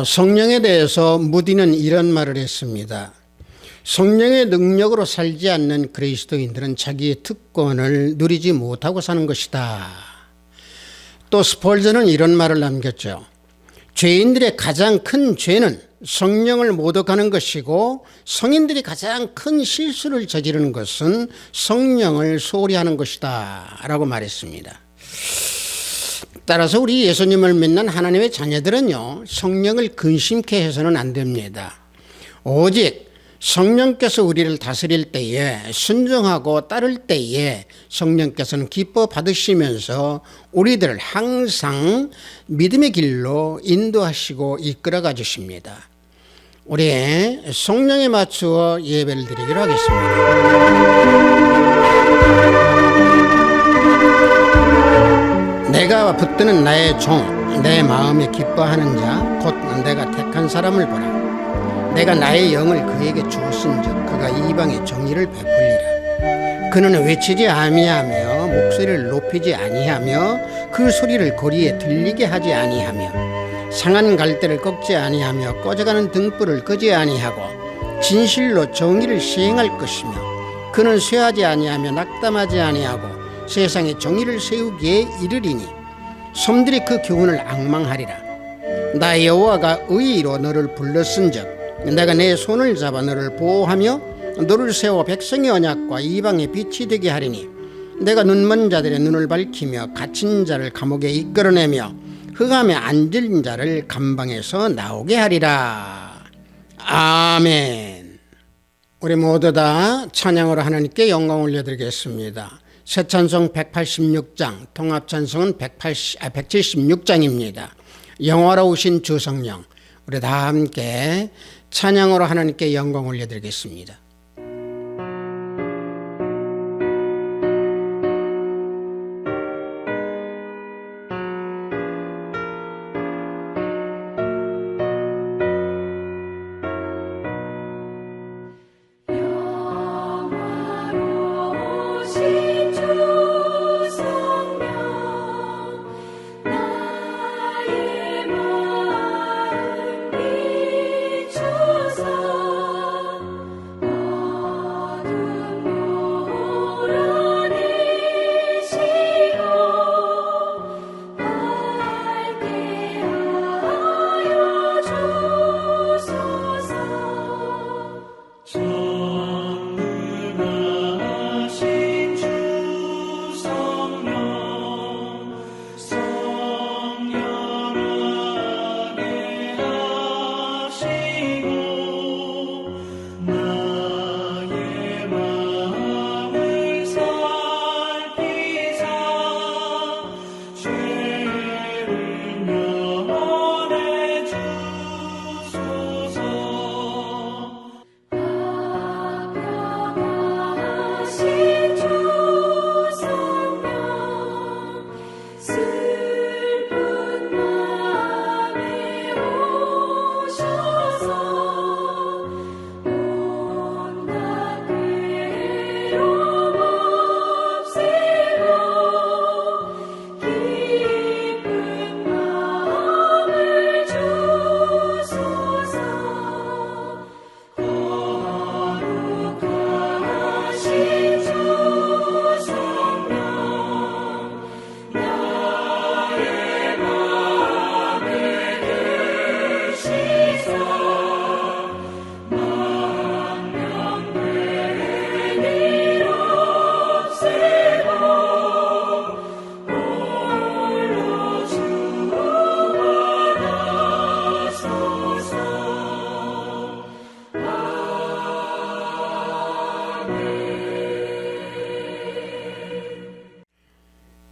성령에 대해서 무디는 이런 말을 했습니다. 성령의 능력으로 살지 않는 그리스도인들은 자기의 특권을 누리지 못하고 사는 것이다. 또 스펄전은 이런 말을 남겼죠. 죄인들의 가장 큰 죄는 성령을 모독하는 것이고 성인들이 가장 큰 실수를 저지르는 것은 성령을 소홀히 하는 것이다 라고 말했습니다. 따라서 우리 예수님을 믿는 하나님의 자녀들은요, 성령을 근심케 해서는 안 됩니다. 오직 성령께서 우리를 다스릴 때에, 순종하고 따를 때에 성령께서는 기뻐 받으시면서 우리들을 항상 믿음의 길로 인도하시고 이끌어가 주십니다. 우리 성령에 맞추어 예배를 드리기로 하겠습니다. 내가 붙드는 나의 종, 내 마음에 기뻐하는 자, 곧 내가 택한 사람을 보라. 내가 나의 영을 그에게 주었은즉 그가 이방의 정의를 베풀리라. 그는 외치지 아니하며 목소리를 높이지 아니하며 그 소리를 거리에 들리게 하지 아니하며 상한 갈대를 꺾지 아니하며 꺼져가는 등불을 끄지 아니하고 진실로 정의를 시행할 것이며 그는 쇠하지 아니하며 낙담하지 아니하고 세상에 정의를 세우기에 이르리니 섬들이 그 교훈을 앙망하리라. 나 여호와가 의의로 너를 불렀은즉 내가 내 손을 잡아 너를 보호하며 너를 세워 백성의 언약과 이방의 빛이 되게 하리니 내가 눈먼 자들의 눈을 밝히며 갇힌 자를 감옥에 이끌어내며 흑암에 앉은 자를 감방에서 나오게 하리라. 아멘. 우리 모두 다 찬양으로 하나님께 영광 올려드리겠습니다. 새 찬송 186장, 통합 찬송은 176장입니다. 영화로우신 주 성령, 우리 다 함께 찬양으로 하나님께 영광 올려드리겠습니다.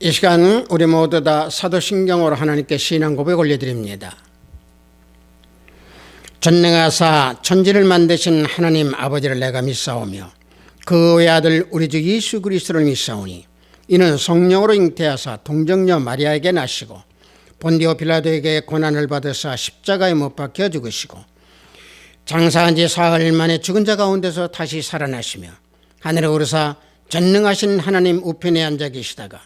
이 시간 우리 모두 다 사도신경으로 하나님께 신앙 고백 올려드립니다. 전능하사 천지를 만드신 하나님 아버지를 내가 믿사오며 그 외아들 우리 주 예수 그리스도를 믿사오니 이는 성령으로 잉태하사 동정녀 마리아에게 나시고 본디오 빌라도에게 고난을 받으사 십자가에 못 박혀 죽으시고 장사한 지 사흘 만에 죽은 자 가운데서 다시 살아나시며 하늘에 오르사 전능하신 하나님 우편에 앉아 계시다가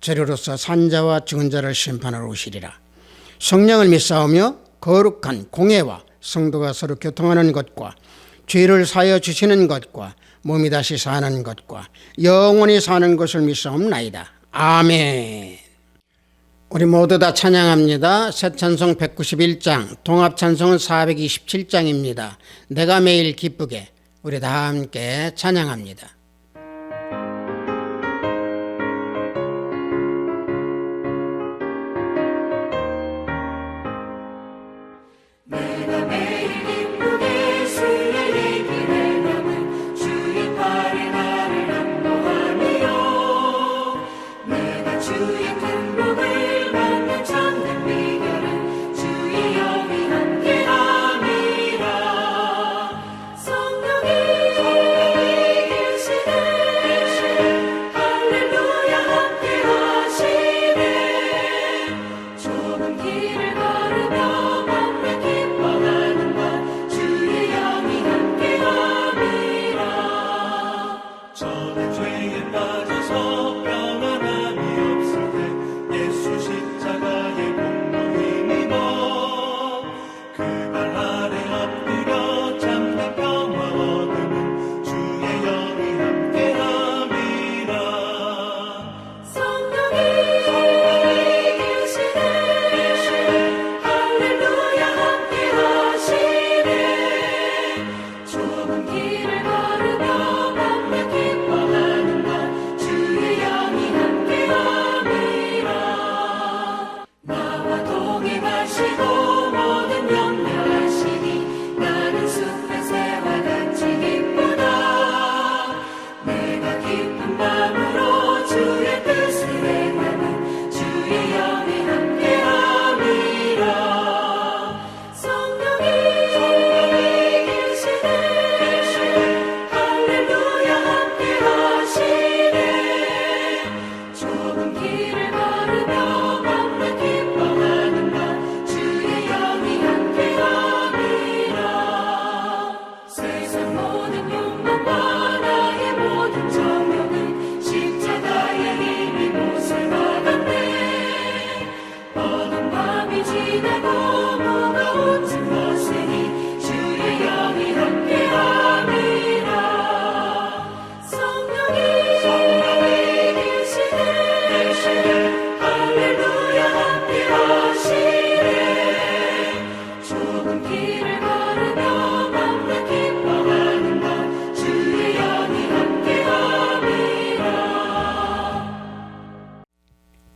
저리로서 산자와 죽은 자를 심판하러 오시리라. 성령을 믿사오며 거룩한 공예와 성도가 서로 교통하는 것과 죄를 사하여 주시는 것과 몸이 다시 사는 것과 영원히 사는 것을 믿사옵나이다. 아멘. 우리 모두 다 찬양합니다. 새 찬송 191장, 동합 찬송은 427장입니다. 내가 매일 기쁘게. 우리 다 함께 찬양합니다.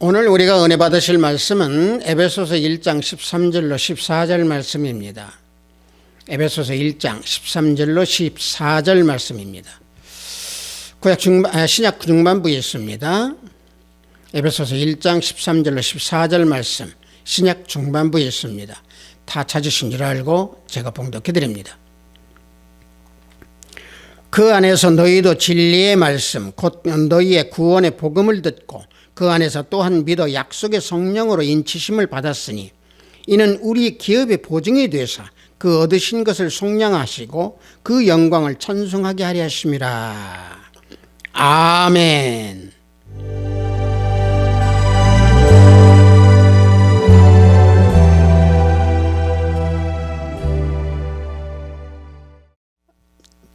오늘 우리가 은혜 받으실 말씀은 에베소서 1장 13절로 14절 말씀입니다. 에베소서 1장 13절로 14절 말씀입니다. 신약 중반부에 있습니다. 에베소서 1장 13절로 14절 말씀, 신약 중반부에 있습니다. 다 찾으신 줄 알고 제가 봉독해 드립니다. 그 안에서 너희도 진리의 말씀, 곧 너희의 구원의 복음을 듣고 그 안에서 또한 믿어 약속의 성령으로 인치심을 받았으니 이는 우리 기업의 보증이 되사 그 얻으신 것을 속량하시고 그 영광을 찬송하게 하려 하심이라. 아멘.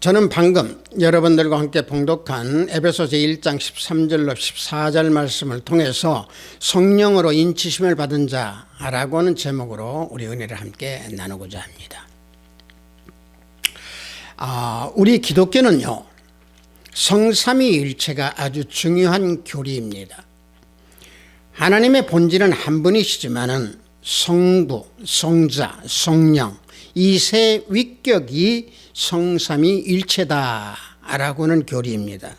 저는 방금 여러분들과 함께 봉독한 에베소서 1장 13절로 14절 말씀을 통해서 성령으로 인치심을 받은 자라고 하는 제목으로 우리 은혜를 함께 나누고자 합니다. 우리 기독교는요, 성삼위일체가 아주 중요한 교리입니다. 하나님의 본질은 한 분이시지만은 성부, 성자, 성령 이 세 위격이 성삼위일체다라고 하는 교리입니다.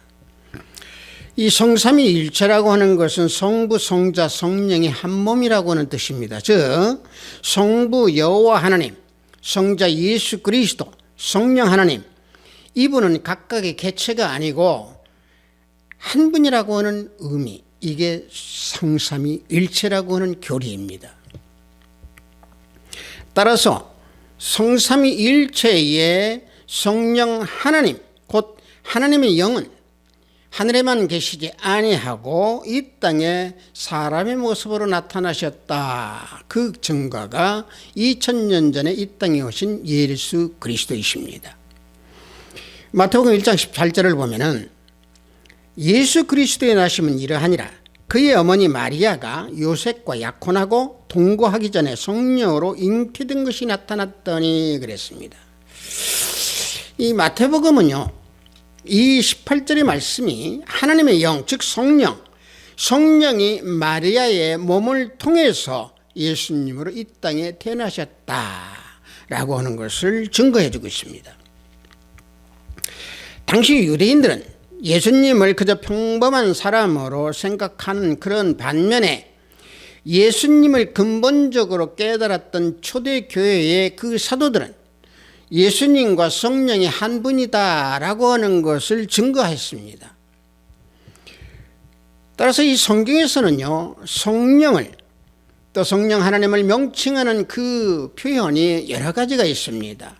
이 성삼위일체라고 하는 것은 성부, 성자, 성령이 한 몸이라고 하는 뜻입니다. 즉 성부 여호와 하나님, 성자 예수 그리스도, 성령 하나님, 이분은 각각의 개체가 아니고 한 분이라고 하는 의미, 이게 성삼위일체라고 하는 교리입니다. 따라서 성삼위일체의 성령 하나님, 곧 하나님의 영은 하늘에만 계시지 아니하고 이 땅에 사람의 모습으로 나타나셨다. 그 증거가 2000년 전에 이 땅에 오신 예수 그리스도이십니다. 마태복음 1장 18절을 보면은 예수 그리스도의 나심은 이러하니라. 그의 어머니 마리아가 요셉과 약혼하고 동거하기 전에 성령으로 잉태된 것이 나타났더니 그랬습니다. 이 마태복음은요, 이 18절의 말씀이 하나님의 영, 즉 성령이 마리아의 몸을 통해서 예수님으로 이 땅에 태어나셨다라고 하는 것을 증거해 주고 있습니다. 당시 유대인들은 예수님을 그저 평범한 사람으로 생각하는 그런 반면에 예수님을 근본적으로 깨달았던 초대교회의 그 사도들은 예수님과 성령이 한 분이다라고 하는 것을 증거했습니다. 따라서 이 성경에서는요, 성령을 또 성령 하나님을 명칭하는 그 표현이 여러 가지가 있습니다.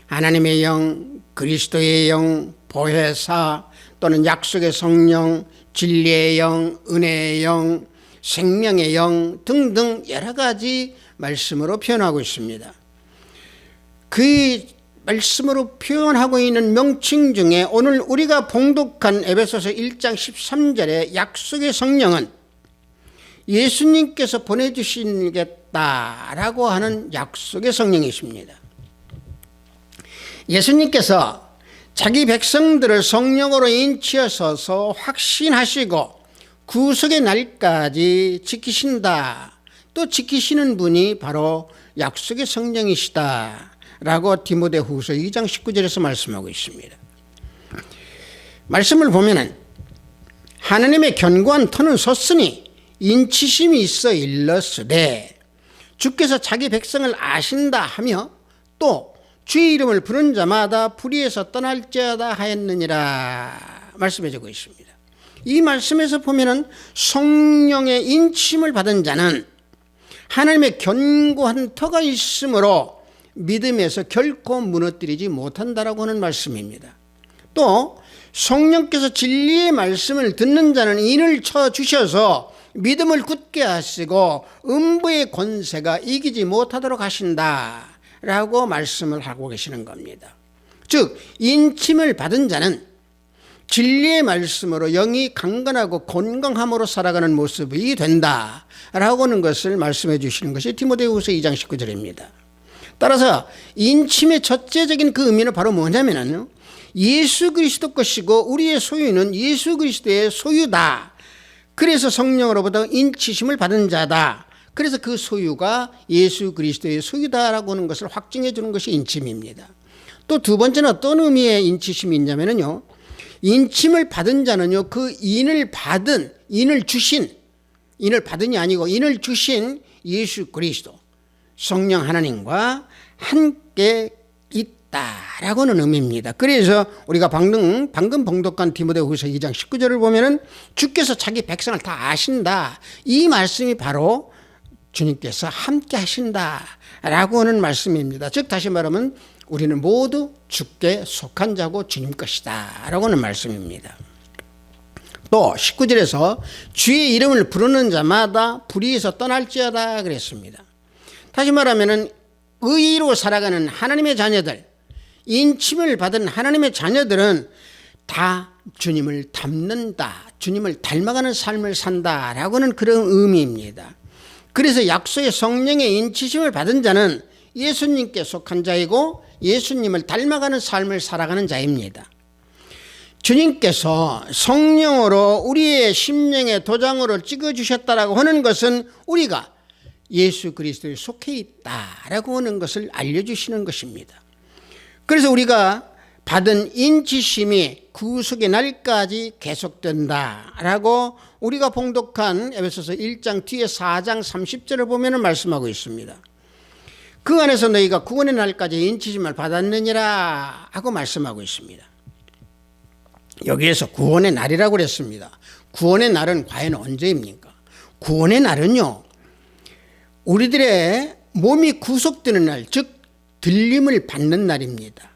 하나님의 영, 그리스도의 영, 보혜사 또는 약속의 성령, 진리의 영, 은혜의 영, 생명의 영 등등 여러 가지 말씀으로 표현하고 있습니다. 그 말씀으로 표현하고 있는 명칭 중에 오늘 우리가 봉독한 에베소서 1장 13절의 약속의 성령은 예수님께서 보내주시겠다라고 하는 약속의 성령이십니다. 예수님께서 자기 백성들을 성령으로 인치어서서 확신하시고 구속의 날까지 지키신다. 또 지키시는 분이 바로 약속의 성령이시다 라고 디모데후서 2장 19절에서 말씀하고 있습니다. 말씀을 보면은 하나님의 견고한 터는 섰으니 인치심이 있어 일렀으되 주께서 자기 백성을 아신다 하며 또 주의 이름을 부른 자마다 불의에서 떠날지어다 하였느니라 말씀해 주고 있습니다. 이 말씀에서 보면은 성령의 인침을 받은 자는 하나님의 견고한 터가 있으므로 믿음에서 결코 무너뜨리지 못한다라고 하는 말씀입니다. 또 성령께서 진리의 말씀을 듣는 자는 인을 쳐주셔서 믿음을 굳게 하시고 음부의 권세가 이기지 못하도록 하신다라고 말씀을 하고 계시는 겁니다. 즉 인침을 받은 자는 진리의 말씀으로 영이 강건하고 건강함으로 살아가는 모습이 된다라고 하는 것을 말씀해 주시는 것이 디모데후서 2장 19절입니다. 따라서 인침의 첫째적인 그 의미는 바로 뭐냐면요, 예수 그리스도 것이고 우리의 소유는 예수 그리스도의 소유다. 그래서 성령으로부터 인치심을 받은 자다. 그래서 그 소유가 예수 그리스도의 소유다라고 하는 것을 확증해 주는 것이 인침입니다. 또 두 번째는 어떤 의미의 인치심이 있냐면요, 인침을 받은 자는요, 그 인을 받은이 아니고 인을 주신 예수 그리스도 성령 하나님과 함께 있다라고 하는 의미입니다. 그래서 우리가 방금 봉독한 디모데후서 2장 19절을 보면은 주께서 자기 백성을 다 아신다. 이 말씀이 바로 주님께서 함께 하신다라고 하는 말씀입니다. 즉 다시 말하면 우리는 모두 주께 속한 자고 주님 것이다 라고 하는 말씀입니다. 또 19절에서 주의 이름을 부르는 자마다 불의에서 떠날지어다 그랬습니다. 다시 말하면 의로 살아가는 하나님의 자녀들, 인침을 받은 하나님의 자녀들은 다 주님을 닮는다, 주님을 닮아가는 삶을 산다라고 하는 그런 의미입니다. 그래서 약속의 성령의 인치심을 받은 자는 예수님께 속한 자이고 예수님을 닮아가는 삶을 살아가는 자입니다. 주님께서 성령으로 우리의 심령의 도장으로 찍어주셨다라고 하는 것은 우리가 예수 그리스도에 속해 있다라고 하는 것을 알려주시는 것입니다. 그래서 우리가 받은 인치심이 구속의 날까지 계속된다라고 우리가 봉독한 에베소서 1장 뒤에 4장 30절을 보면 말씀하고 있습니다. 그 안에서 너희가 구원의 날까지 인치심을 받았느니라 하고 말씀하고 있습니다. 여기에서 구원의 날이라고 그랬습니다. 구원의 날은 과연 언제입니까? 구원의 날은요, 우리들의 몸이 구속되는 날, 즉 들림을 받는 날입니다.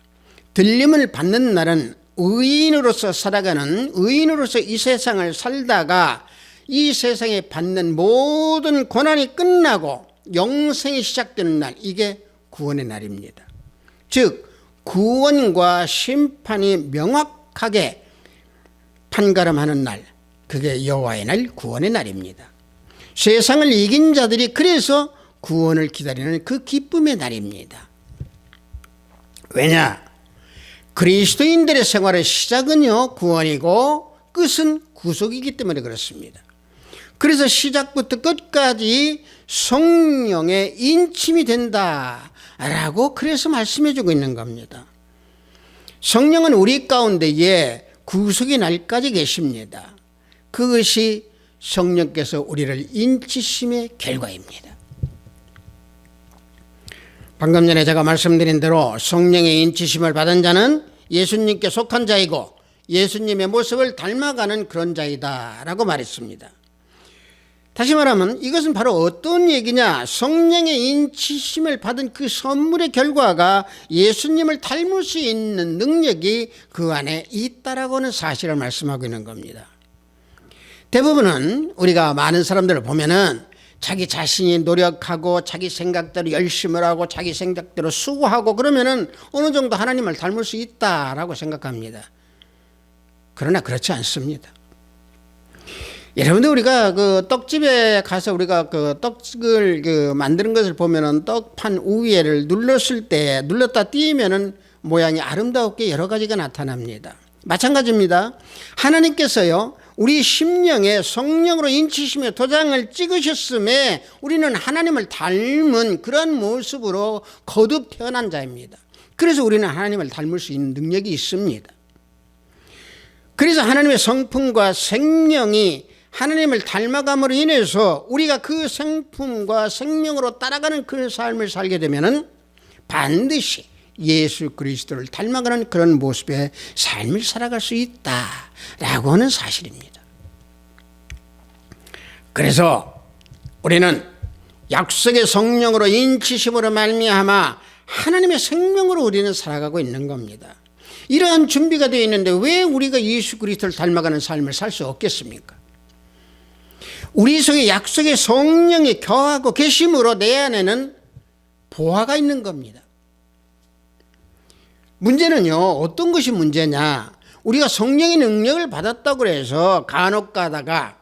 들림을 받는 날은 의인으로서 살아가는, 의인으로서 이 세상을 살다가 이 세상에 받는 모든 고난이 끝나고 영생이 시작되는 날, 이게 구원의 날입니다. 즉 구원과 심판이 명확하게 판가름하는 날, 그게 여호와의 날, 구원의 날입니다. 세상을 이긴 자들이 그래서 구원을 기다리는 그 기쁨의 날입니다. 왜냐? 그리스도인들의 생활의 시작은요 구원이고 끝은 구속이기 때문에 그렇습니다. 그래서 시작부터 끝까지 성령의 인침이 된다라고 그래서 말씀해 주고 있는 겁니다. 성령은 우리 가운데에 구속의 날까지 계십니다. 그것이 성령께서 우리를 인치심의 결과입니다. 방금 전에 제가 말씀드린 대로 성령의 인치심을 받은 자는 예수님께 속한 자이고 예수님의 모습을 닮아가는 그런 자이다 라고 말했습니다. 다시 말하면 이것은 바로 어떤 얘기냐? 성령의 인치심을 받은 그 선물의 결과가 예수님을 닮을 수 있는 능력이 그 안에 있다라고 하는 사실을 말씀하고 있는 겁니다. 대부분은 우리가 많은 사람들을 보면은 자기 자신이 노력하고 자기 생각대로 열심히 하고 자기 생각대로 수고하고 그러면은 어느 정도 하나님을 닮을 수 있다라고 생각합니다. 그러나 그렇지 않습니다. 여러분들 우리가 그 떡집에 가서 우리가 그 떡을 만드는 것을 보면은 떡판 위에를 눌렀다 띄면은 모양이 아름답게 여러 가지가 나타납니다. 마찬가지입니다. 하나님께서요 우리 심령에 성령으로 인치시며 도장을 찍으셨음에 우리는 하나님을 닮은 그런 모습으로 거듭 태어난 자입니다. 그래서 우리는 하나님을 닮을 수 있는 능력이 있습니다. 그래서 하나님의 성품과 생명이 하나님을 닮아감으로 인해서 우리가 그 생품과 생명으로 따라가는 그 삶을 살게 되면은 반드시 예수 그리스도를 닮아가는 그런 모습의 삶을 살아갈 수 있다라고 하는 사실입니다. 그래서 우리는 약속의 성령으로 인치심으로 말미암아 하나님의 생명으로 우리는 살아가고 있는 겁니다. 이러한 준비가 되어 있는데 왜 우리가 예수 그리스도를 닮아가는 삶을 살 수 없겠습니까? 우리 속에 약속의 성령이 거하고 계심으로 내 안에는 보화가 있는 겁니다. 문제는요 어떤 것이 문제냐? 우리가 성령의 능력을 받았다고 해서 간혹 가다가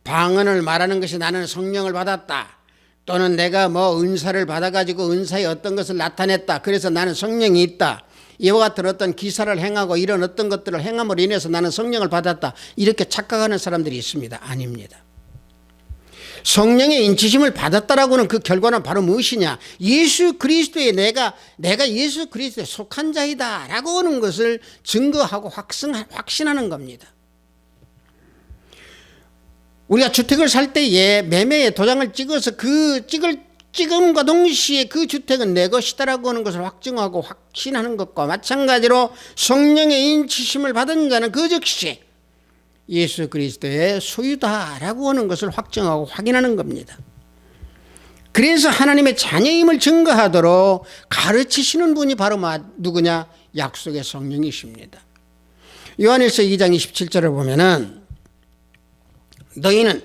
방언을 말하는 것이 나는 성령을 받았다, 또는 내가 뭐 은사를 받아가지고 은사의 어떤 것을 나타냈다, 그래서 나는 성령이 있다, 이와 같은 어떤 기사를 행하고 이런 어떤 것들을 행함으로 인해서 나는 성령을 받았다, 이렇게 착각하는 사람들이 있습니다. 아닙니다. 성령의 인치심을 받았다라고는 그 결과는 바로 무엇이냐? 예수 그리스도의 내가 예수 그리스도에 속한 자이다 라고 하는 것을 증거하고 확신하는 겁니다. 우리가 주택을 살 때에 매매에 도장을 찍어서 그 찍음과 동시에 그 주택은 내 것이다라고 하는 것을 확증하고 확신하는 것과 마찬가지로 성령의 인치심을 받은 자는 그 즉시 예수 그리스도의 소유다라고 하는 것을 확정하고 확인하는 겁니다. 그래서 하나님의 자녀임을 증거하도록 가르치시는 분이 바로 누구냐? 약속의 성령이십니다. 요한일서 2장 27절을 보면은 너희는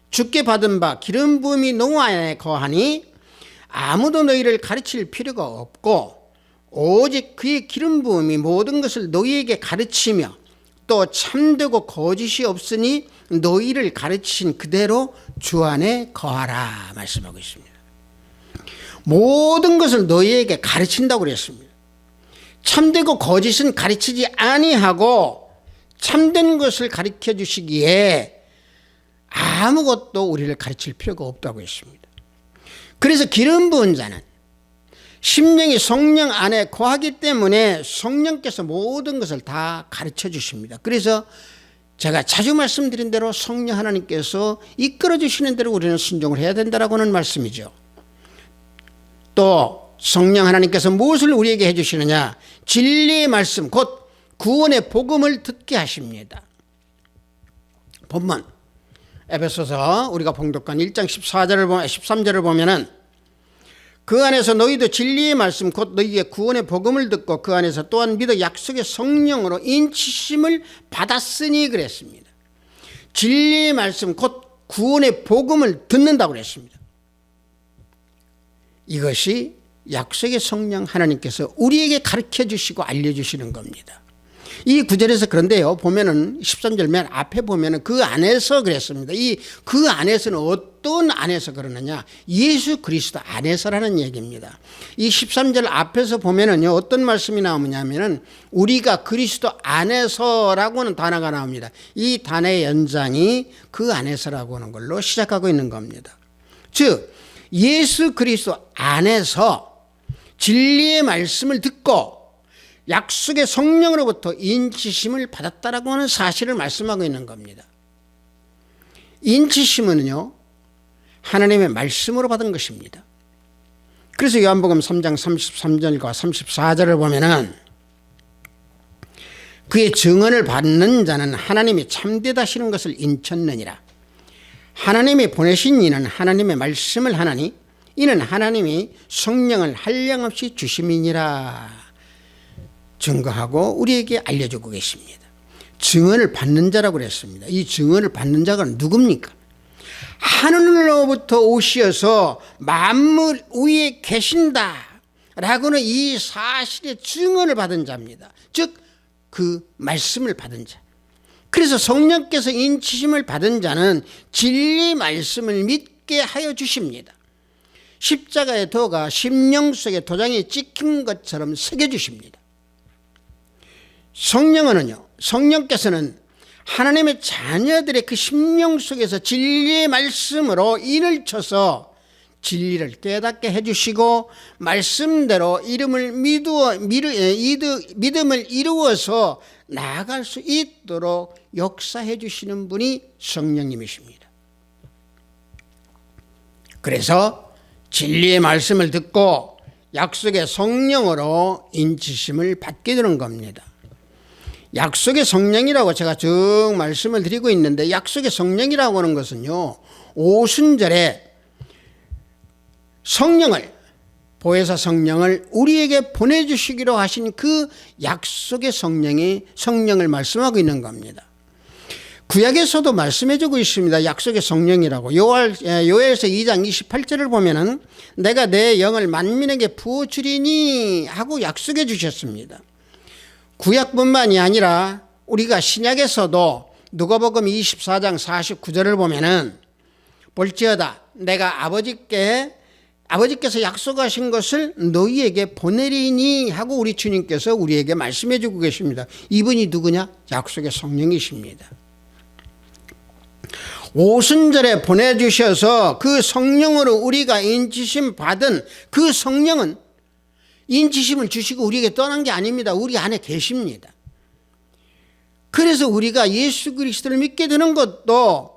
주께 받은 바 기름 부음이 너희 안에 거하니 아무도 너희를 가르칠 필요가 없고 오직 그의 기름 부음이 모든 것을 너희에게 가르치며 또 참되고 거짓이 없으니 너희를 가르치신 그대로 주 안에 거하라 말씀하고 있습니다. 모든 것을 너희에게 가르친다고 그랬습니다. 참되고 거짓은 가르치지 아니하고 참된 것을 가르쳐 주시기에 아무것도 우리를 가르칠 필요가 없다고 했습니다. 그래서 기름 부은 자는 심령이 성령 안에 거하기 때문에 성령께서 모든 것을 다 가르쳐 주십니다. 그래서 제가 자주 말씀드린 대로 성령 하나님께서 이끌어 주시는 대로 우리는 순종을 해야 된다라고 하는 말씀이죠. 또 성령 하나님께서 무엇을 우리에게 해 주시느냐? 진리의 말씀 곧 구원의 복음을 듣게 하십니다. 본문 에베소서 우리가 봉독한 1장 13절을 보면은 그 안에서 너희도 진리의 말씀 곧 너희의 구원의 복음을 듣고 그 안에서 또한 믿어 약속의 성령으로 인치심을 받았으니 그랬습니다. 진리의 말씀 곧 구원의 복음을 듣는다고 그랬습니다. 이것이 약속의 성령 하나님께서 우리에게 가르쳐 주시고 알려주시는 겁니다. 이 구절에서 그런데요, 보면은 13절 맨 앞에 보면은 그 안에서 그랬습니다. 그 안에서는 어떤 안에서 그러느냐? 예수 그리스도 안에서라는 얘기입니다. 이 13절 앞에서 보면은요, 어떤 말씀이 나오냐면은 우리가 그리스도 안에서라고 하는 단어가 나옵니다. 이 단어의 연장이 그 안에서라고 하는 걸로 시작하고 있는 겁니다. 즉, 예수 그리스도 안에서 진리의 말씀을 듣고 약속의 성령으로부터 인치심을 받았다라고 하는 사실을 말씀하고 있는 겁니다. 인치심은요, 하나님의 말씀으로 받은 것입니다. 그래서 요한복음 3장 33절과 34절을 보면은 그의 증언을 받는 자는 하나님이 참되다 하시는 것을 인쳤느니라. 하나님이 보내신 이는 하나님의 말씀을 하나니 이는 하나님이 성령을 한량없이 주심이니라 증거하고 우리에게 알려주고 계십니다. 증언을 받는 자라고 그랬습니다. 이 증언을 받는 자가 누굽니까? 하늘로부터 오시어서 만물 위에 계신다 라고는 이 사실의 증언을 받은 자입니다. 즉 그 말씀을 받은 자. 그래서 성령께서 인치심을 받은 자는 진리 말씀을 믿게 하여 주십니다. 십자가의 도가 심령 속에 도장이 찍힌 것처럼 새겨주십니다. 성령께서는 하나님의 자녀들의 그 심령 속에서 진리의 말씀으로 인을 쳐서 진리를 깨닫게 해주시고 말씀대로 믿음을 이루어서 나아갈 수 있도록 역사해 주시는 분이 성령님이십니다. 그래서 진리의 말씀을 듣고 약속의 성령으로 인치심을 받게 되는 겁니다. 약속의 성령이라고 제가 쭉 말씀을 드리고 있는데, 약속의 성령이라고 하는 것은요, 오순절에 보혜사 성령을 우리에게 보내주시기로 하신 그 약속의 성령을 말씀하고 있는 겁니다. 구약에서도 말씀해주고 있습니다. 약속의 성령이라고. 요엘서 2장 28절을 보면은 내가 내 영을 만민에게 부어주리니 하고 약속해 주셨습니다. 구약뿐만이 아니라 우리가 신약에서도 누가복음 24장 49절을 보면은 볼지어다 내가 아버지께서 약속하신 것을 너희에게 보내리니 하고 우리 주님께서 우리에게 말씀해 주고 계십니다. 이분이 누구냐? 약속의 성령이십니다. 오순절에 보내주셔서 그 성령으로 우리가 인치심 받은 그 성령은 인치심을 주시고 우리에게 떠난 게 아닙니다. 우리 안에 계십니다. 그래서 우리가 예수 그리스도를 믿게 되는 것도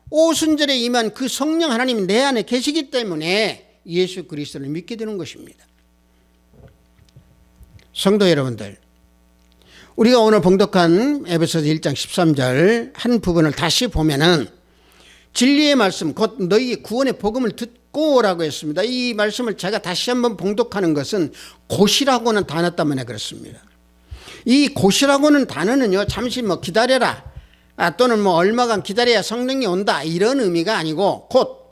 오순절에 임한 그 성령 하나님이 내 안에 계시기 때문에 예수 그리스도를 믿게 되는 것입니다. 성도 여러분들, 우리가 오늘 봉독한 에베소서 1장 13절 한 부분을 다시 보면은 진리의 말씀 곧 너희 구원의 복음을 듣고라고 했습니다. 이 말씀을 제가 다시 한번 봉독하는 것은 곧이라고 하는 단어 때문에 그렇습니다. 이 곧이라고 하는 단어는요, 잠시 기다려라 또는 얼마간 기다려야 성령이 온다 이런 의미가 아니고, 곧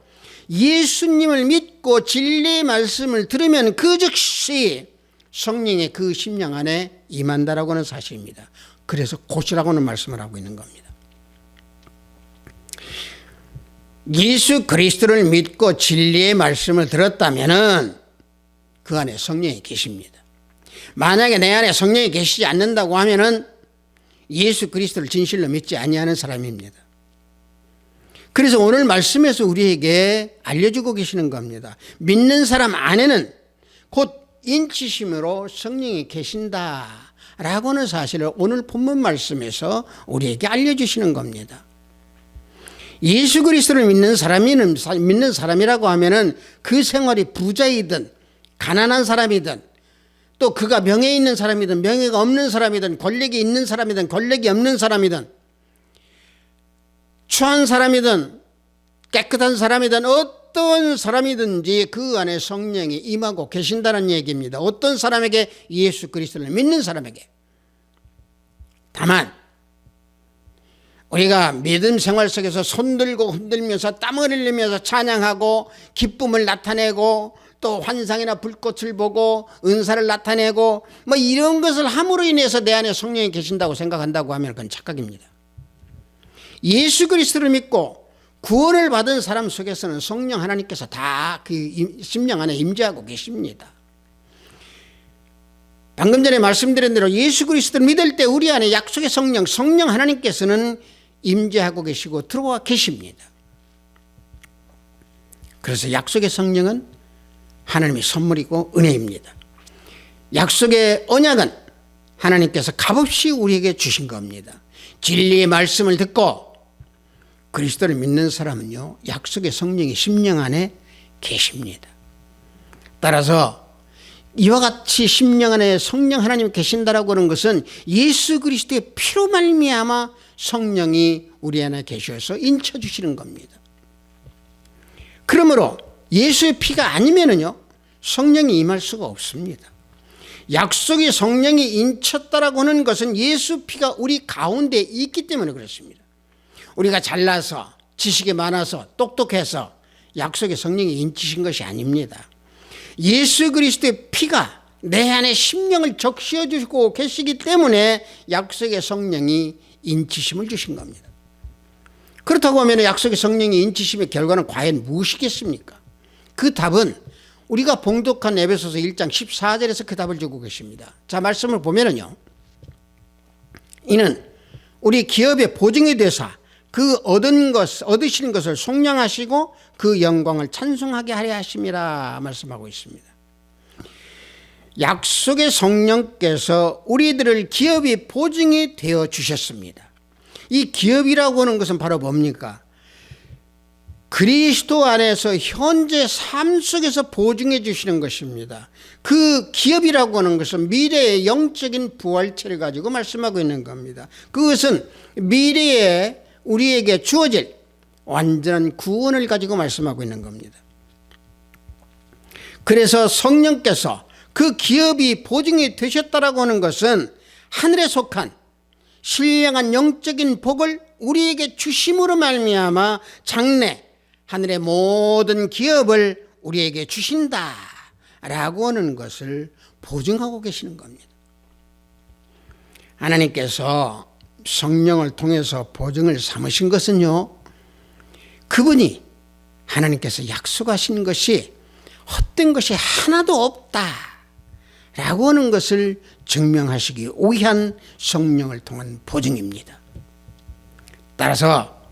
예수님을 믿고 진리의 말씀을 들으면 그 즉시 성령의 그 심령 안에 임한다라고 하는 사실입니다. 그래서 곧이라고 하는 말씀을 하고 있는 겁니다. 예수 그리스도를 믿고 진리의 말씀을 들었다면은 그 안에 성령이 계십니다. 만약에 내 안에 성령이 계시지 않는다고 하면은 예수 그리스도를 진실로 믿지 아니하는 사람입니다. 그래서 오늘 말씀에서 우리에게 알려주고 계시는 겁니다. 믿는 사람 안에는 곧 인치심으로 성령이 계신다라고 하는 사실을 오늘 본문 말씀에서 우리에게 알려주시는 겁니다. 예수 그리스도를 믿는 사람이라고 하면은 그 생활이 부자이든 가난한 사람이든 또 그가 명예 있는 사람이든 명예가 없는 사람이든 권력이 있는 사람이든 권력이 없는 사람이든 추한 사람이든 깨끗한 사람이든 어떤 사람이든지 그 안에 성령이 임하고 계신다는 얘기입니다. 어떤 사람에게? 예수 그리스도를 믿는 사람에게. 다만 우리가 믿음 생활 속에서 손들고 흔들면서 땀을 흘리면서 찬양하고 기쁨을 나타내고 또 환상이나 불꽃을 보고 은사를 나타내고 뭐 이런 것을 함으로 인해서 내 안에 성령이 계신다고 생각한다고 하면 그건 착각입니다. 예수 그리스도를 믿고 구원을 받은 사람 속에서는 성령 하나님께서 다 그 심령 안에 임재하고 계십니다. 방금 전에 말씀드린 대로 예수 그리스도를 믿을 때 우리 안에 약속의 성령 하나님께서는 임재하고 계시고 들어와 계십니다. 그래서 약속의 성령은 하나님의 선물이고 은혜입니다. 약속의 언약은 하나님께서 값없이 우리에게 주신 겁니다. 진리의 말씀을 듣고 그리스도를 믿는 사람은요, 약속의 성령이 심령 안에 계십니다. 따라서 이와 같이 심령 안에 성령 하나님이 계신다라고 하는 것은 예수 그리스도의 피로 말미암아 성령이 우리 안에 계셔서 인쳐주시는 겁니다. 그러므로 예수의 피가 아니면은요, 성령이 임할 수가 없습니다. 약속의 성령이 인쳤다라고 하는 것은 예수 피가 우리 가운데 있기 때문에 그렇습니다. 우리가 잘나서 지식이 많아서 똑똑해서 약속의 성령이 인치신 것이 아닙니다. 예수 그리스도의 피가 내 안에 심령을 적시어 주시고 계시기 때문에 약속의 성령이 인치심을 주신 겁니다. 그렇다고 하면 약속의 성령이 인치심의 결과는 과연 무엇이겠습니까? 그 답은 우리가 봉독한 에베소서 1장 14절에서 그 답을 주고 계십니다. 자, 말씀을 보면은요, 이는 우리 기업의 보증이 되사 그 얻으시는 것을 속량하시고 그 영광을 찬송하게 하려 하심이라 말씀하고 있습니다. 약속의 성령께서 우리들을 기업이 보증이 되어 주셨습니다. 이 기업이라고 하는 것은 바로 뭡니까? 그리스도 안에서 현재 삶 속에서 보증해 주시는 것입니다. 그 기업이라고 하는 것은 미래의 영적인 부활체를 가지고 말씀하고 있는 겁니다. 그것은 미래에 우리에게 주어질 완전한 구원을 가지고 말씀하고 있는 겁니다. 그래서 성령께서 그 기업이 보증이 되셨다라고 하는 것은 하늘에 속한 신령한 영적인 복을 우리에게 주심으로 말미암아 장래 하늘의 모든 기업을 우리에게 주신다라고 하는 것을 보증하고 계시는 겁니다. 하나님께서 성령을 통해서 보증을 삼으신 것은요, 그분이 하나님께서 약속하신 것이 헛된 것이 하나도 없다라고 하는 것을 증명하시기 위한 성령을 통한 보증입니다. 따라서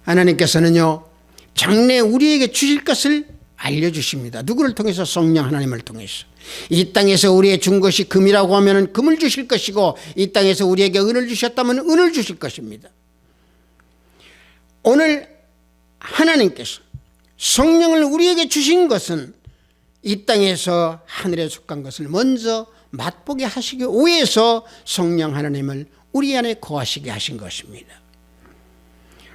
하나님께서는요, 장래 우리에게 주실 것을 알려주십니다. 누구를 통해서? 성령 하나님을 통해서. 이 땅에서 우리에게 준 것이 금이라고 하면 금을 주실 것이고, 이 땅에서 우리에게 은을 주셨다면 은을 주실 것입니다. 오늘 하나님께서 성령을 우리에게 주신 것은 이 땅에서 하늘에 속한 것을 먼저 맛보게 하시기 위해서 성령 하나님을 우리 안에 거하시게 하신 것입니다.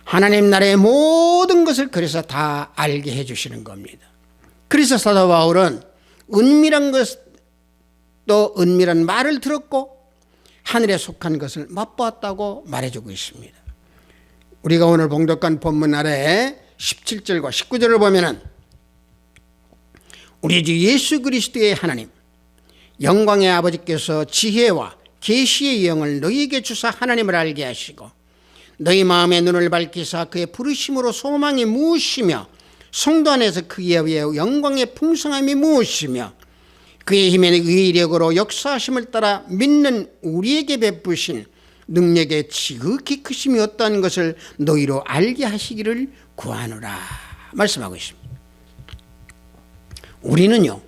하나님 나라의 모든 것을 그래서 다 알게 해주시는 겁니다. 그래서 사도 바울은 은밀한 것, 또 은밀한 말을 들었고 하늘에 속한 것을 맛보았다고 말해주고 있습니다. 우리가 오늘 봉독한 본문 아래에 17절과 19절을 보면은 우리 주 예수 그리스도의 하나님 영광의 아버지께서 지혜와 계시의 영을 너희에게 주사 하나님을 알게 하시고 너희 마음의 눈을 밝히사 그의 부르심으로 소망이 무엇이며 성도 안에서 그의 영광의 풍성함이 무엇이며 그의 힘의 의력으로 역사하심을 따라 믿는 우리에게 베푸신 능력의 지극히 크심이 어떠한 것을 너희로 알게 하시기를 구하노라 말씀하고 있습니다. 우리는요,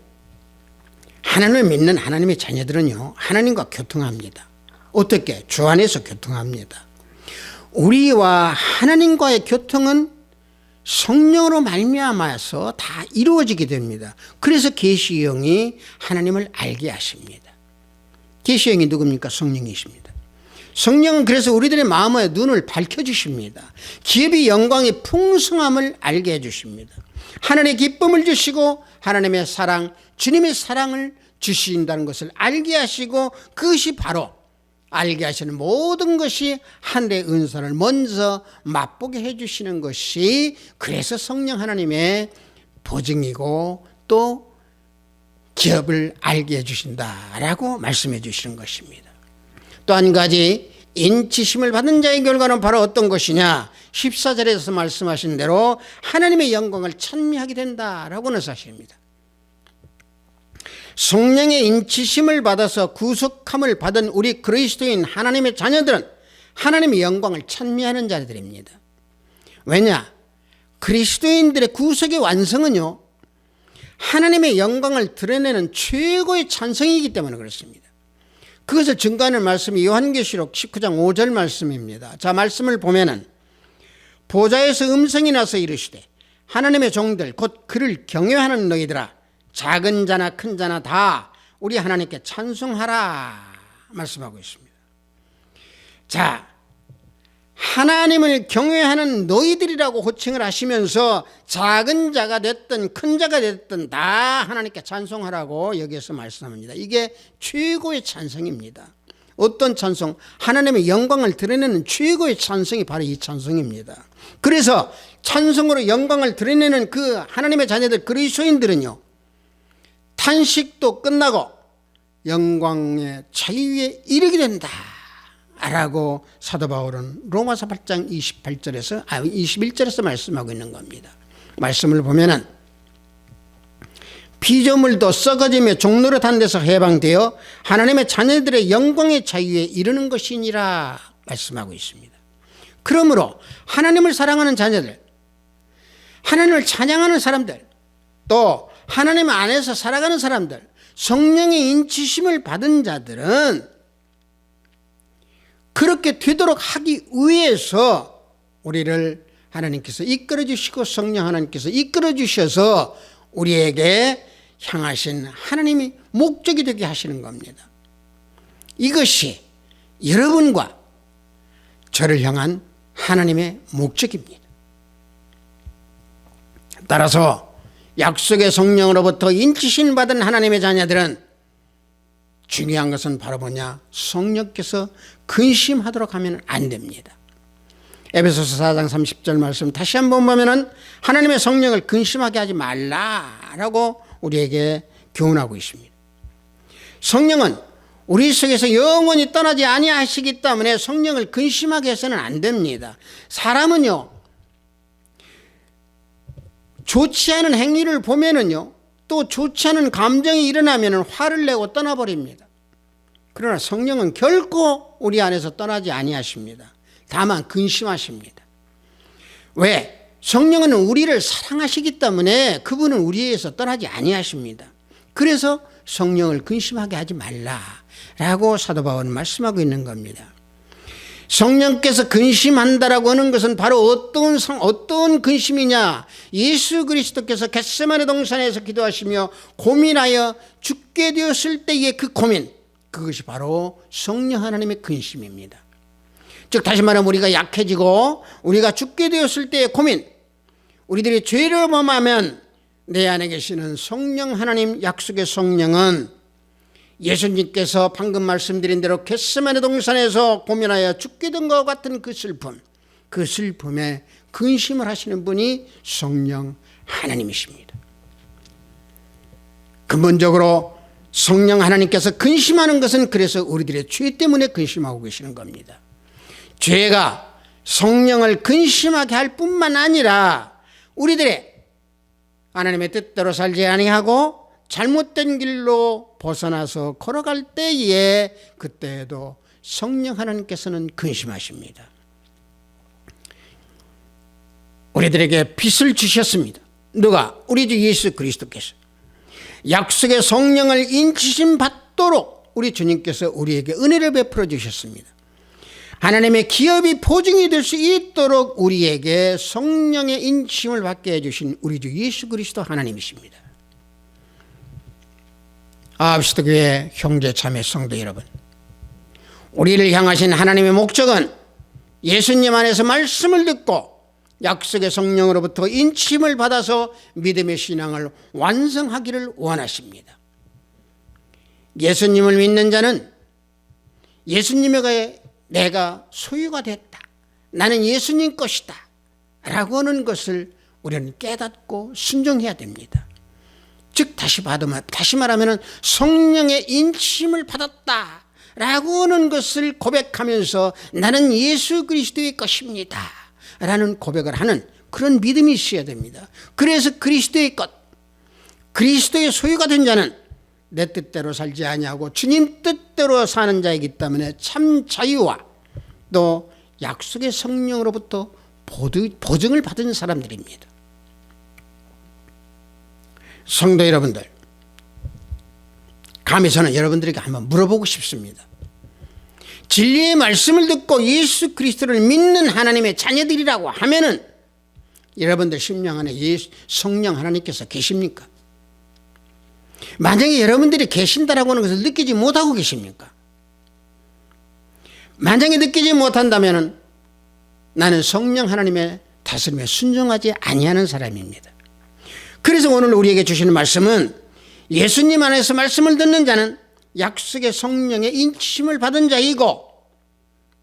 하나님을 믿는 하나님의 자녀들은요, 하나님과 교통합니다. 어떻게? 주 안에서 교통합니다. 우리와 하나님과의 교통은 성령으로 말미암아서 다 이루어지게 됩니다. 그래서 계시의 영이 하나님을 알게 하십니다. 계시의 영이 누굽니까? 성령이십니다. 성령은 그래서 우리들의 마음의 눈을 밝혀주십니다. 기업의 영광의 풍성함을 알게 해주십니다. 하나님의 기쁨을 주시고 하나님의 사랑, 주님의 사랑을 주신다는 것을 알게 하시고, 그것이 바로 알게 하시는 모든 것이 하늘의 은사를 먼저 맛보게 해주시는 것이, 그래서 성령 하나님의 보증이고 또 기업을 알게 해주신다라고 말씀해 주시는 것입니다. 또 한 가지, 인치심을 받은 자의 결과는 바로 어떤 것이냐, 14절에서 말씀하신 대로 하나님의 영광을 찬미하게 된다라고는 사실입니다. 성령의 인치심을 받아서 구속함을 받은 우리 그리스도인 하나님의 자녀들은 하나님의 영광을 찬미하는 자들입니다. 왜냐? 그리스도인들의 구속의 완성은요, 하나님의 영광을 드러내는 최고의 찬성이기 때문에 그렇습니다. 그것을 증거하는 말씀이 요한계시록 19장 5절 말씀입니다. 자, 말씀을 보면은 보좌에서 음성이 나서 이르시되 하나님의 종들 곧 그를 경외하는 너희들아, 작은 자나 큰 자나 다 우리 하나님께 찬송하라 말씀하고 있습니다. 자, 하나님을 경외하는 너희들이라고 호칭을 하시면서 작은 자가 됐든 큰 자가 됐든 다 하나님께 찬송하라고 여기에서 말씀합니다. 이게 최고의 찬송입니다. 어떤 찬송? 하나님의 영광을 드러내는 최고의 찬송이 바로 이 찬송입니다. 그래서 찬송으로 영광을 드러내는 그 하나님의 자녀들 그리스도인들은요, 탄식도 끝나고 영광의 자유에 이르게 된다 라고 사도 바울은 로마서 8장 21절에서 말씀하고 있는 겁니다. 말씀을 보면은 피조물도 썩어지며 종노릇한 데서 해방되어 하나님의 자녀들의 영광의 자유에 이르는 것이니라 말씀하고 있습니다. 그러므로 하나님을 사랑하는 자녀들, 하나님을 찬양하는 사람들, 또 하나님 안에서 살아가는 사람들, 성령의 인치심을 받은 자들은 그렇게 되도록 하기 위해서 우리를 하나님께서 이끌어 주시고 성령 하나님께서 이끌어 주셔서 우리에게 향하신 하나님이 목적이 되게 하시는 겁니다. 이것이 여러분과 저를 향한 하나님의 목적입니다. 따라서 약속의 성령으로부터 인치심 받은 하나님의 자녀들은 중요한 것은 바로 뭐냐? 성령께서 근심하도록 하면 안 됩니다. 에베소서 4장 30절 말씀 다시 한번 보면은 하나님의 성령을 근심하게 하지 말라라고 우리에게 교훈하고 있습니다. 성령은 우리 속에서 영원히 떠나지 아니하시기 때문에 성령을 근심하게 해서는 안 됩니다. 사람은요, 좋지 않은 행위를 보면은요, 또 좋지 않은 감정이 일어나면 화를 내고 떠나버립니다. 그러나 성령은 결코 우리 안에서 떠나지 아니하십니다. 다만 근심하십니다. 왜? 성령은 우리를 사랑하시기 때문에 그분은 우리에서 떠나지 아니하십니다. 그래서 성령을 근심하게 하지 말라라고 사도 바울은 말씀하고 있는 겁니다. 성령께서 근심한다라고 하는 것은 바로 어떤 근심이냐? 예수 그리스도께서 겟세마네 동산에서 기도하시며 고민하여 죽게 되었을 때의 그 고민, 그것이 바로 성령 하나님의 근심입니다. 즉 다시 말하면 우리가 약해지고 우리가 죽게 되었을 때의 고민, 우리들이 죄를 범하면 내 안에 계시는 성령 하나님, 약속의 성령은 예수님께서 방금 말씀드린 대로 겟세마네 동산에서 고민하여 죽게 된 것 같은 그 슬픔에 근심을 하시는 분이 성령 하나님이십니다. 근본적으로 성령 하나님께서 근심하는 것은 그래서 우리들의 죄 때문에 근심하고 계시는 겁니다. 죄가 성령을 근심하게 할 뿐만 아니라 우리들의 하나님의 뜻대로 살지 아니하고 잘못된 길로 벗어나서 걸어갈 때에 그때에도 성령 하나님께서는 근심하십니다. 우리들에게 빛을 주셨습니다. 누가? 우리 주 예수 그리스도께서. 약속의 성령을 인치심 받도록 우리 주님께서 우리에게 은혜를 베풀어 주셨습니다. 하나님의 기업이 보증이 될 수 있도록 우리에게 성령의 인치심을 받게 해주신 우리 주 예수 그리스도 하나님이십니다. 아합시도 교회 형제 자매 성도 여러분, 우리를 향하신 하나님의 목적은 예수님 안에서 말씀을 듣고 약속의 성령으로부터 인침을 받아서 믿음의 신앙을 완성하기를 원하십니다. 예수님을 믿는 자는 예수님에게 내가 소유가 됐다, 나는 예수님 것이다 라고 하는 것을 우리는 깨닫고 순종해야 됩니다. 즉 다시 말하면 성령의 인침을 받았다 라고 하는 것을 고백하면서 나는 예수 그리스도의 것입니다 라는 고백을 하는 그런 믿음이 있어야 됩니다. 그래서 그리스도의 것, 그리스도의 소유가 된 자는 내 뜻대로 살지 아니하고 주님 뜻대로 사는 자이기 때문에 참 자유와 또 약속의 성령으로부터 보증을 받은 사람들입니다. 성도 여러분들, 감히 저는 여러분들에게 한번 물어보고 싶습니다. 진리의 말씀을 듣고 예수 그리스도를 믿는 하나님의 자녀들이라고 하면은 여러분들 심령 안에 성령 하나님께서 계십니까? 만약에 여러분들이 계신다라고 하는 것을 느끼지 못하고 계십니까? 만약에 느끼지 못한다면 나는 성령 하나님의 다스림에 순종하지 아니하는 사람입니다. 그래서 오늘 우리에게 주시는 말씀은 예수님 안에서 말씀을 듣는 자는 약속의 성령의 인침을 받은 자이고,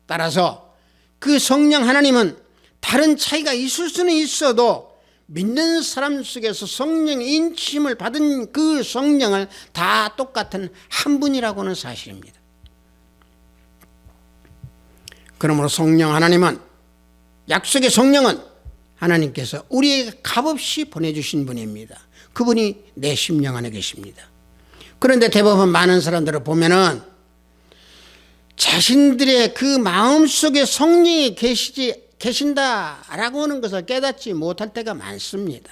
따라서 그 성령 하나님은 다른 차이가 있을 수는 있어도 믿는 사람 속에서 성령의 인침을 받은 그 성령을 다 똑같은 한 분이라고 하는 사실입니다. 그러므로 성령 하나님은, 약속의 성령은 하나님께서 우리에게 값없이 보내주신 분입니다. 그분이 내 심령 안에 계십니다. 그런데 대부분 많은 사람들을 보면은 자신들의 그 마음속에 성령이 계신다라고 하는 것을 깨닫지 못할 때가 많습니다.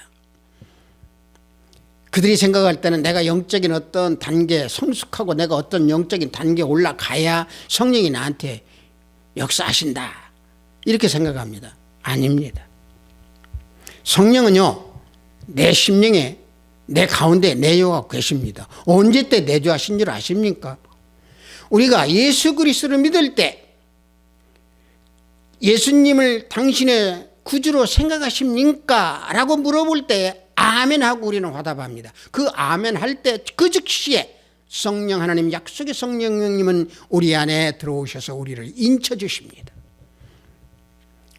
그들이 생각할 때는 내가 영적인 어떤 단계 성숙하고 내가 어떤 영적인 단계에 올라가야 성령이 나한테 역사하신다 이렇게 생각합니다. 아닙니다. 성령은요, 내 심령에 내 가운데 내주하고 계십니다. 언제 때 내주하신 줄 아십니까? 우리가 예수 그리스도를 믿을 때 예수님을 당신의 구주로 생각하십니까? 라고 물어볼 때 아멘하고 우리는 화답합니다. 그 아멘 할 때 그 즉시에 성령 하나님, 약속의 성령님은 우리 안에 들어오셔서 우리를 인쳐주십니다.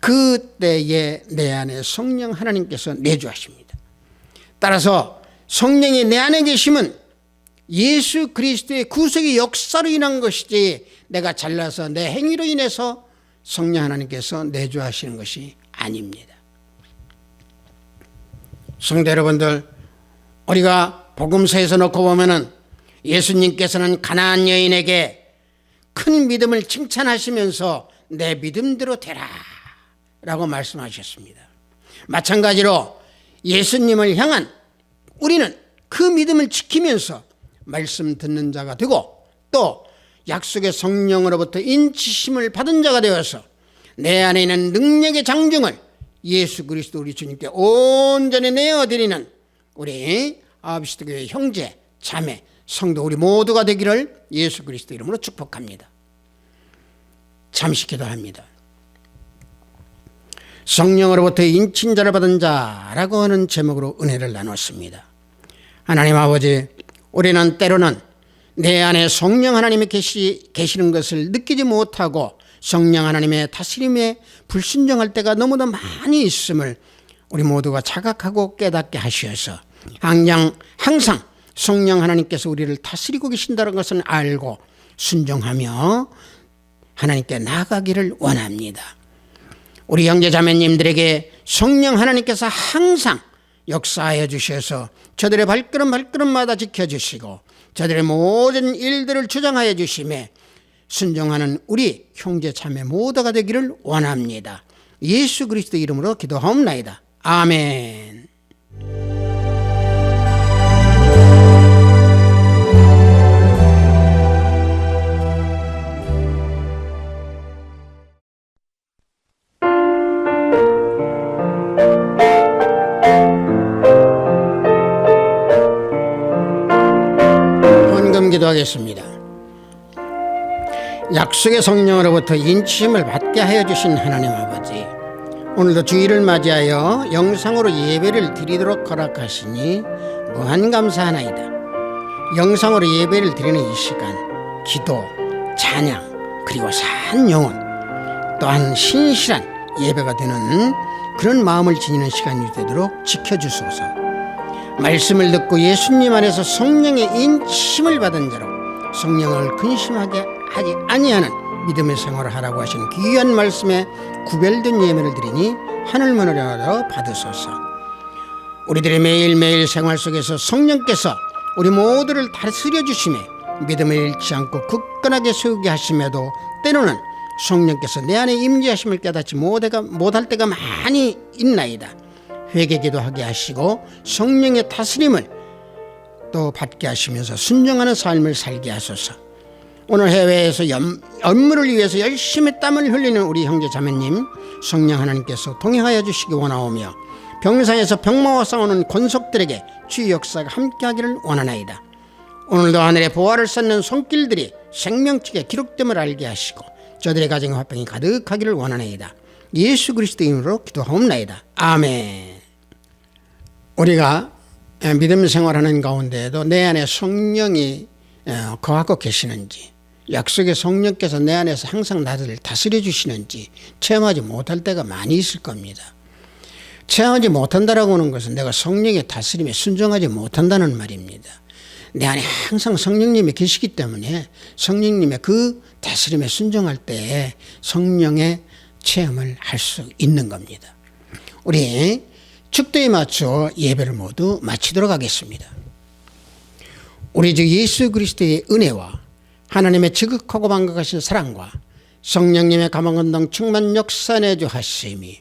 그때에 내 안에 성령 하나님께서 내주하십니다. 따라서 성령이 내 안에 계심은 예수 그리스도의 구속의 역사로 인한 것이지 내가 잘나서 내 행위로 인해서 성령 하나님께서 내주하시는 것이 아닙니다. 성도 여러분들, 우리가 복음서에서 놓고 보면은 예수님께서는 가나안 여인에게 큰 믿음을 칭찬하시면서 내 믿음대로 되라 라고 말씀하셨습니다. 마찬가지로 예수님을 향한 우리는 그 믿음을 지키면서 말씀 듣는 자가 되고 또 약속의 성령으로부터 인치심을 받은 자가 되어서 내 안에 있는 능력의 장중을 예수 그리스도 우리 주님께 온전히 내어드리는 우리 아비스토교회 형제, 자매, 성도 우리 모두가 되기를 예수 그리스도 이름으로 축복합니다. 잠시 기도합니다. 성령으로부터 인친자를 받은 자라고 하는 제목으로 은혜를 나눴습니다. 하나님 아버지, 우리는 때로는 내 안에 성령 하나님이 계시는 것을 느끼지 못하고 성령 하나님의 다스림에 불순종할 때가 너무나 많이 있음을 우리 모두가 자각하고 깨닫게 하셔서 항상 성령 하나님께서 우리를 다스리고 계신다는 것을 알고 순종하며 하나님께 나아가기를 원합니다. 우리 형제자매님들에게 성령 하나님께서 항상 역사하여 주셔서 저들의 발걸음마다 지켜주시고 저들의 모든 일들을 주장하여 주심에 순종하는 우리 형제자매 모두가 되기를 원합니다. 예수 그리스도 이름으로 기도하옵나이다. 아멘. 기도하겠습니다. 약속의 성령으로부터 인치심을 받게 하여 주신 하나님 아버지, 오늘도 주일을 맞이하여 영상으로 예배를 드리도록 허락하시니 무한 감사하나이다. 영상으로 예배를 드리는 이 시간, 기도, 찬양, 그리고 산 영혼, 또한 신실한 예배가 되는 그런 마음을 지니는 시간이 되도록 지켜주소서. 말씀을 듣고 예수님 안에서 성령의 인침을 받은 자로 성령을 근심하게 하지 아니하는 믿음의 생활을 하라고 하신 귀한 말씀에 구별된 예배를 드리니 하늘문으로 받으소서. 우리들의 매일매일 생활 속에서 성령께서 우리 모두를 다스려 주심에 믿음을 잃지 않고 굳건하게 세우게 하심에도 때로는 성령께서 내 안에 임재하심을 깨닫지 못할 때가 많이 있나이다. 회개기도 하게 하시고 성령의 다스림을 또 받게 하시면서 순종하는 삶을 살게 하소서. 오늘 해외에서 업무를 위해서 열심히 땀을 흘리는 우리 형제 자매님, 성령 하나님께서 동행하여 주시기 원하오며 병상에서 병마와 싸우는 권속들에게 주의 역사가 함께하기를 원하나이다. 오늘도 하늘의 보화를 쌓는 손길들이 생명책에 기록됨을 알게 하시고 저들의 가정에 화평이 가득하기를 원하나이다. 예수 그리스도 이름으로 기도하옵나이다. 아멘. 우리가 믿음 생활하는 가운데에도 내 안에 성령이 거하고 계시는지, 약속의 성령께서 내 안에서 항상 나를 다스려 주시는지 체험하지 못할 때가 많이 있을 겁니다. 체험하지 못한다라고 하는 것은 내가 성령의 다스림에 순종하지 못한다는 말입니다. 내 안에 항상 성령님이 계시기 때문에 성령님의 그 다스림에 순종할 때 성령의 체험을 할 수 있는 겁니다. 우리 축도에 맞춰 예배를 모두 마치도록 하겠습니다. 우리 주 예수 그리스도의 은혜와 하나님의 지극하고 반격하신 사랑과 성령님의 감화감동 충만 역사 내주 하심이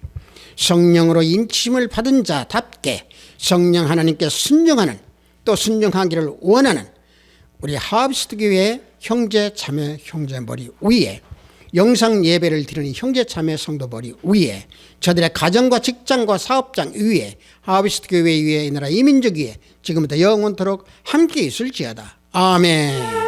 성령으로 인침을 받은 자답게 성령 하나님께 순종하는, 또 순종하기를 원하는 우리 하합스트 교회 형제 자매 형제머리 위에, 영상 예배를 드리는 형제 자매 성도머리 위에, 저들의 가정과 직장과 사업장 위에, 하합스트 교회 위에, 이 나라 이민족 위에 지금부터 영원토록 함께 있을지어다. 아멘.